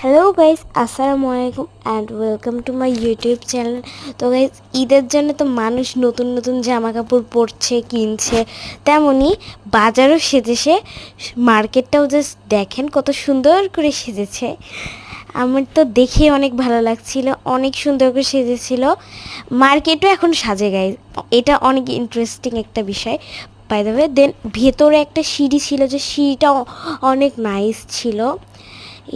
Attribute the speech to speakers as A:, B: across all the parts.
A: Hello guys, আসসালামু আলাইকুম and welcome to my YouTube channel. তো গাইস, ঈদের জন্য তো মানুষ নতুন নতুন জামা কাপড় পরছে, কিনছে, তেমনই বাজারও সেজেছে। মার্কেটটাও জাস্ট দেখেন কত সুন্দর করে সেজেছে। আমার তো দেখে অনেক ভালো লাগছিল, অনেক সুন্দর করে সেজেছিল। মার্কেটও এখন সাজে গাইস, এটা অনেক ইন্টারেস্টিং একটা বিষয়। বাই দ্য ওয়ে, দেন ভেতরে একটা সিঁড়ি ছিল, যে সিঁড়িটাও অনেক নাইস ছিল।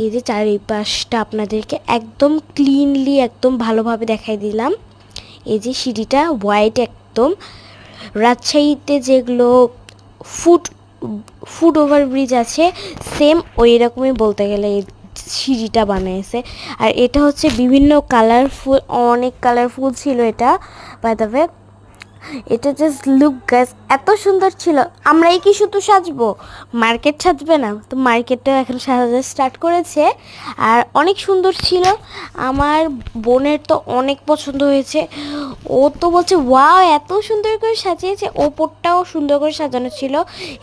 A: এই যে চারিপাশটা আপনাদেরকে একদম ক্লিনলি, একদম ভালোভাবে দেখাই দিলাম। এই যে সিঁড়িটা হোয়াইট একদম। রাজশাহীতে যেগুলো ফুট ফুট ওভারব্রিজ আছে, সেম ওই রকমই বলতে গেলে এই সিঁড়িটা বানিয়েছে। আর এটা হচ্ছে বিভিন্ন কালারফুল, অনেক কালারফুল ছিল এটা। বাই দ্য ওয়ে, এটা জাস্ট লুক গাইস, এত সুন্দর ছিল। আমরাই কি শুধু সাজবো, মার্কেট সাজবে না? তো মার্কেটটাও এখন সাজা স্টার্ট করেছে, আর অনেক সুন্দর ছিল। আমার বোনের তো অনেক পছন্দ হয়েছে। ও তো বলছে ওয়াও, এত সুন্দর করে সাজিয়েছে। ওপরটাও সুন্দর করে সাজানো ছিল,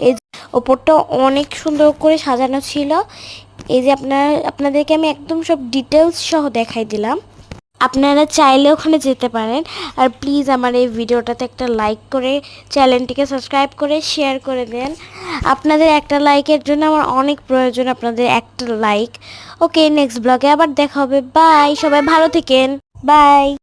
A: এই ওপরটাও অনেক সুন্দর করে সাজানো ছিল। এই যে আপনাদেরকে আমি একদম সব ডিটেলস সহ দেখাই দিলাম। আপনারা চাইলে ওখানে যেতে পারেন। আর প্লিজ আমার এই ভিডিওটাতে একটা লাইক করে, চ্যানেলটিকে সাবস্ক্রাইব করে শেয়ার করে দেন। আপনাদের একটা লাইকের জন্য আমার অনেক প্রয়োজন, আপনাদের একটা লাইক। ওকে, নেক্সট ব্লগে আবার দেখা হবে। বাই, সবাই ভালো থেকেন। বাই।